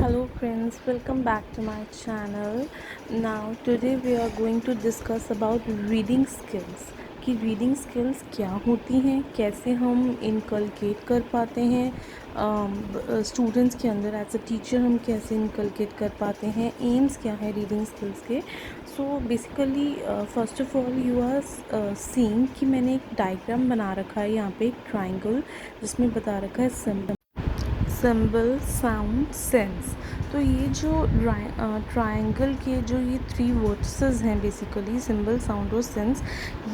Hello friends, welcome back to my channel. Now today we are going to discuss about reading skills कि reading skills क्या होती हैं, कैसे हम inculcate कर पाते हैं स्टूडेंट्स के अंदर। एज अ टीचर हम कैसे इनकलकेट कर पाते हैं, एम्स क्या है रीडिंग स्किल्स के। So basically first of all you are seeing कि मैंने एक डायग्राम बना रखा है यहाँ पे, एक ट्राइंगल जिसमें बता रखा है सिंबल साउंड सेंस। तो ये जो ट्रायंगल के जो ये थ्री वर्सेस हैं बेसिकली सिंबल साउंड और सेंस,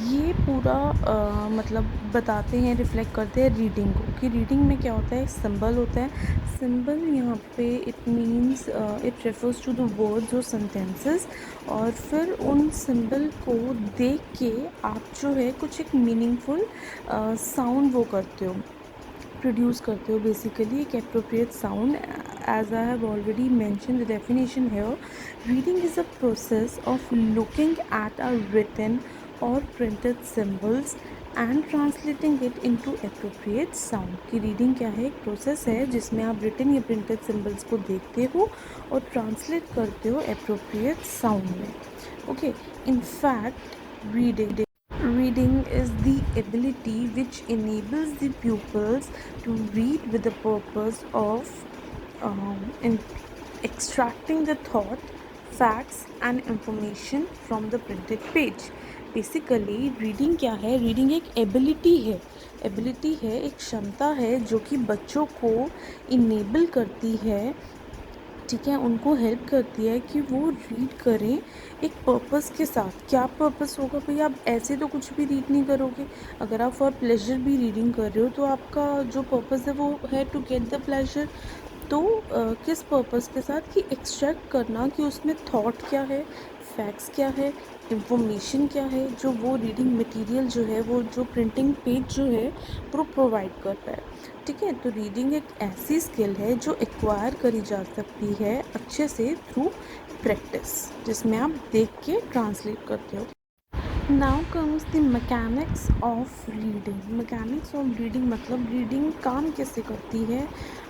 ये पूरा मतलब बताते हैं, रिफ्लेक्ट करते हैं रीडिंग को कि रीडिंग में क्या होता है। सिंबल होता है, सिंबल यहाँ पे it means it refers to the words और सेंटेंसेस, और फिर उन सिंबल को देख के आप जो है कुछ एक मीनिंगफुल साउंड वो करते हो, प्रोड्यूस करते हो बेसिकली एक appropriate sound. As I have already mention the definition here, reading is a process of looking at a written or printed symbols and translating it into appropriate sound. की reading क्या है, एक process है जिसमें आप written या printed symbols को देखते हो और ट्रांसलेट करते हो एप्रोप्रिएट साउंड में। Okay, in fact Reading is the ability which enables the pupils to read with the purpose of in extracting the thought, facts and information from the printed page. Basically reading क्या है, reading एक ability है, एक क्षमता है जो कि बच्चों को इनेबल करती है, ठीक है, उनको हेल्प करती है कि वो रीड करें एक पर्पस के साथ। क्या पर्पस होगा भाई, आप ऐसे तो कुछ भी रीड नहीं करोगे। अगर आप फॉर प्लेजर भी रीडिंग कर रहे हो तो आपका जो पर्पस है वो है टू गेट द प्लेजर। तो किस पर्पस के साथ, कि एक्सट्रैक्ट करना कि उसमें थॉट क्या है, फैक्ट्स क्या है, इंफॉर्मेशन क्या है, जो वो रीडिंग मटेरियल जो है, वो जो प्रिंटिंग पेज जो है वो प्रोवाइड कर रहा है। ठीक है, तो रीडिंग एक ऐसी स्किल है जो एक्वायर करी जा सकती है अच्छे से थ्रू प्रैक्टिस, जिसमें आप देख के ट्रांसलेट करते हो। Now comes the mechanics of reading. Mechanics of reading मतलब रीडिंग काम कैसे करती है,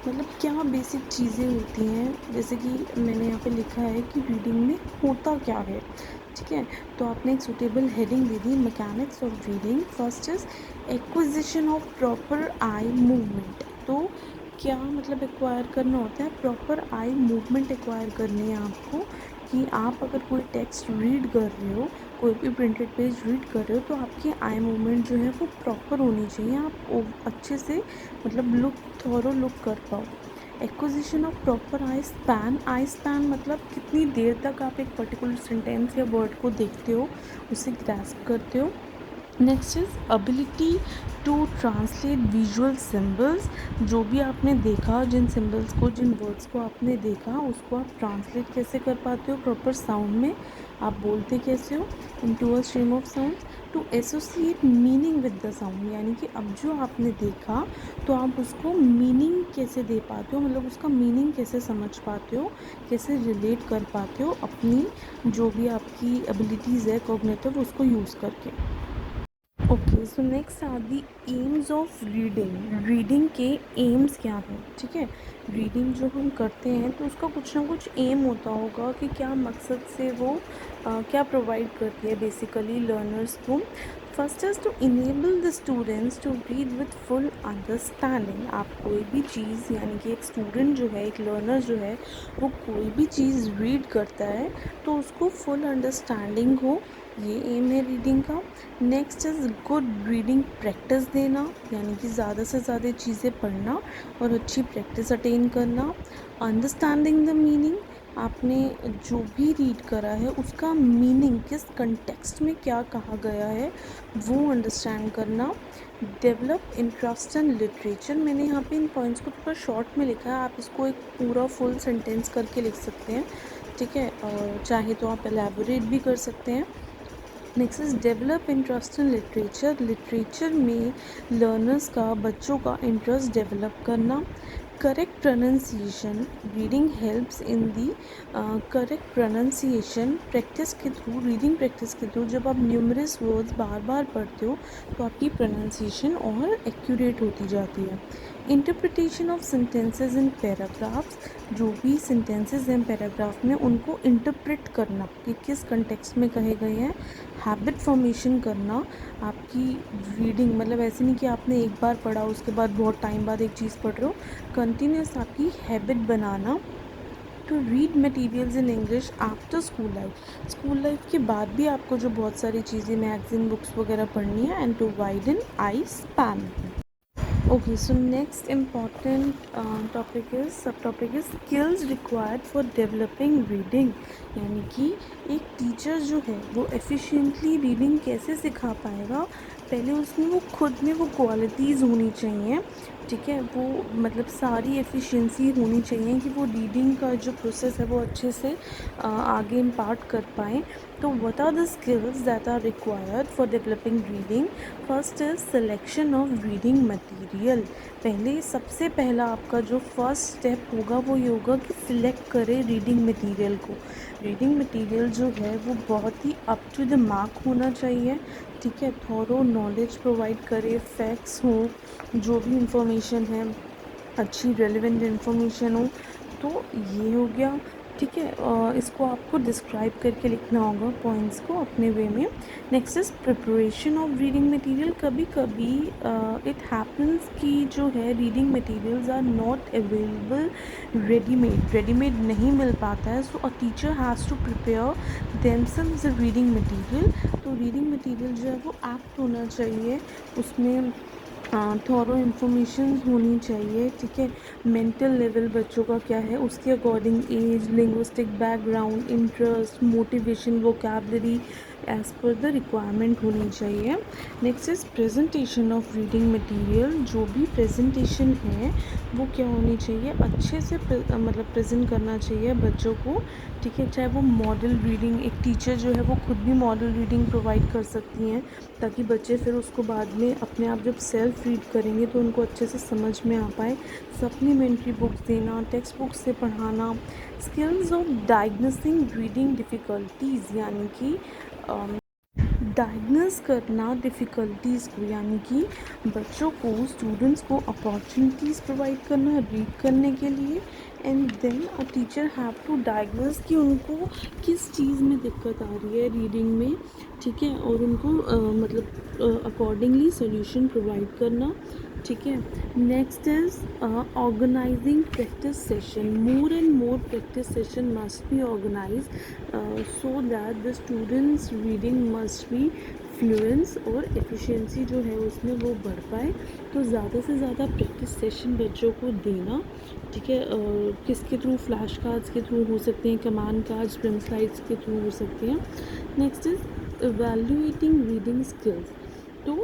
मतलब क्या बेसिक चीज़ें होती हैं। जैसे कि मैंने यहाँ पे लिखा है कि रीडिंग में होता क्या है, ठीक है। तो आपने एक suitable heading they the, mechanics of reading. First is acquisition of proper eye movement. तो क्या मतलब एक्वायर करना होता है, प्रॉपर आई मूवमेंट एक्वायर करनी है आपको, कि आप अगर कोई टेक्स्ट रीड कर रहे हो, कोई भी प्रिंटेड पेज रीड कर रहे हो, तो आपकी आई मूवमेंट जो है वो प्रॉपर होनी चाहिए, आप अच्छे से मतलब थोरो लुक कर पाओ। Acquisition of proper I span मतलब कितनी देर तक आप एक पर्टिकुलर सेंटेंस या वर्ड को देखते हो, उसे ग्रास्प करते हो। Next is ability to translate visual symbols. जो भी आपने देखा, जिन सिम्बल्स को, जिन वर्ड्स को आपने देखा, उसको आप ट्रांसलेट कैसे कर पाते हो प्रॉपर साउंड में, आप बोलते कैसे हो, into a stream of sound. To associate meaning with the sound, यानी कि अब जो आपने देखा तो आप उसको मीनिंग कैसे दे पाते हो, मतलब उसका मीनिंग कैसे समझ पाते हो, कैसे रिलेट कर पाते हो अपनी जो भी आपकी एबिलिटीज़ है कॉग्निटिव, उसको यूज़ करके। Okay, so next are the aims of reading. Reading के एम्स क्या हैं, ठीक है। रीडिंग जो हम करते हैं तो उसका कुछ ना कुछ एम होता होगा कि क्या मकसद से वो क्या प्रोवाइड करती है बेसिकली लर्नर्स को। First is to enable the students to read with full understanding. आप कोई भी चीज़, यानी कि एक स्टूडेंट जो है, एक लर्नर जो है, वो कोई भी चीज़ रीड करता है तो उसको फुल अंडरस्टैंडिंग हो, ये एम है रीडिंग का। Next is good reading practice देना, यानी कि ज़्यादा से ज़्यादा चीज़ें पढ़ना और अच्छी प्रैक्टिस अटेन करना। अंडरस्टैंडिंग द मीनिंग, आपने जो भी रीड करा है उसका मीनिंग, किस कंटेक्स्ट में क्या कहा गया है, वो अंडरस्टैंड करना। Develop interest in literature. मैंने यहाँ पे इन पॉइंट्स को थोड़ा शॉर्ट में लिखा है, आप इसको एक पूरा फुल सेंटेंस करके लिख सकते हैं, ठीक है, और चाहे तो आप एलैबोरेट भी कर सकते हैं। Next is develop interest in literature. Literature में लर्नर्स का, बच्चों का इंटरेस्ट डेवलप करना। Correct pronunciation, reading helps in the correct pronunciation. Practice के थ्रू, रीडिंग प्रैक्टिस के थ्रू जब आप न्यूमरस वर्ड्स बार बार पढ़ते हो तो आपकी प्रोनाउंसिएशन और एक्यूरेट होती जाती है। Interpretation of sentences in paragraphs, जो भी सेंटेंसेस हैं पैराग्राफ में उनको इंटरप्रेट करना कि किस कंटेक्स्ट में कहे गए हैं। हैबिट फॉर्मेशन करना, आपकी रीडिंग मतलब ऐसे नहीं कि आपने एक बार पढ़ा उसके बाद बहुत टाइम बाद एक चीज़ पढ़ रहे हो, कंटिन्यूस आपकी हैबिट बनाना। To read materials in English after school life के बाद भी आपको जो बहुत सारी चीज़ें मैगज़ीन बुक्स वगैरह पढ़नी है। And to widen eye span. Okay, so next important subtopic is skills required for developing reading, यानी कि एक टीचर जो है वो एफिशिएंटली रीडिंग कैसे सिखा पाएगा, पहले उसमें वो खुद में वो क्वालिटीज़ होनी चाहिए, ठीक है। वो मतलब सारी एफिशिएंसी होनी चाहिए कि वो रीडिंग का जो प्रोसेस है वो अच्छे से आगे इम्पार्ट कर पाएँ। तो what are the skills that are required for developing reading? First is selection of reading material. पहले सबसे पहला आपका जो फर्स्ट स्टेप होगा वो ये होगा कि सिलेक्ट करें रीडिंग मटेरियल को। रीडिंग मटेरियल जो है वो बहुत ही अप टू द मार्क होना चाहिए, ठीक है। थॉरो नॉलेज प्रोवाइड करे, फैक्ट्स हो, जो भी इंफॉर्मेशन है अच्छी रेलिवेंट इंफॉर्मेशन हो। तो ये हो गया, ठीक है। इसको आपको डिस्क्राइब करके लिखना होगा पॉइंट्स को अपने वे में। Next is preparation of reading material. कभी कभी इट हैपन्स कि जो है reading materials are not available readymade नहीं मिल पाता है। So a teacher has to prepare themselves the reading material. तो रीडिंग मटेरियल जो है वो एप्ट होना चाहिए, उसमें थॉरो इन्फॉर्मेशन होनी चाहिए, ठीक है। मेंटल लेवल बच्चों का क्या है उसके according, age, linguistic background, interest, motivation, vocabulary as per the requirement होनी चाहिए। Next is presentation of reading material. जो भी प्रेजेंटेशन है वो क्या होनी चाहिए, अच्छे से मतलब प्रेजेंट करना चाहिए बच्चों को, ठीक है। चाहे वो मॉडल रीडिंग, एक टीचर जो है वो खुद भी मॉडल रीडिंग प्रोवाइड कर सकती हैं ताकि बच्चे फिर उसको बाद में अपने आप जब सेल्फ रीड करेंगे तो उनको अच्छे से समझ में आ पाए। सप्लीमेंट्री बुक्स देना, टेक्स्ट बुक्स से पढ़ाना। Skills of diagnosing reading difficulties, यानी कि डायग्नोस करना डिफ़िकल्टीज़ को, यानी कि बच्चों को, स्टूडेंट्स को अपॉर्चुनिटीज़ प्रोवाइड करना रीड करने के लिए। And then a teacher have to diagnose कि उनको किस चीज़ में दिक्कत आ रही है रीडिंग में, ठीक है, और उनको मतलब अकॉर्डिंगली सोल्यूशन प्रोवाइड करना, ठीक है। Next is organizing practice session. More and more practice session must be organize so that the students reading must be fluency और एफिशिएंसी जो है उसमें वो बढ़ पाए। तो ज़्यादा से ज़्यादा प्रैक्टिस सेशन बच्चों को देना, ठीक है। किसके थ्रू, फ्लैश कार्ड्स के थ्रू हो सकते हैं, कमांड कार्ड्स, प्रिंट स्लाइड्स के थ्रू हो सकते हैं। Next is evaluating reading skills. तो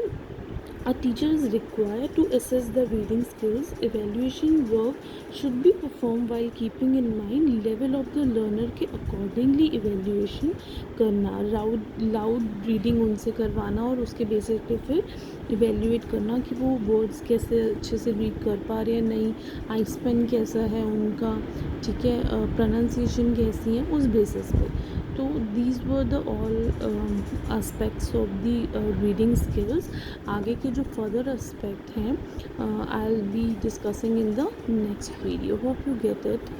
a teacher is required to assess the reading skills. Evaluation work should be performed while keeping in mind level of the learner के accordingly evaluation करना, loud reading उनसे करवाना और उसके basis पे फिर evaluate करना कि वो words कैसे अच्छे से read कर पा रहे हैं, नहीं, आई स्पेन कैसा है उनका, ठीक है, pronunciation कैसी है, उस बेसिस पे। तो these were the all aspects of the reading skills. आगे के जो फर्दर एस्पेक्ट हैं I will be discussing in the next video. Hope you get it.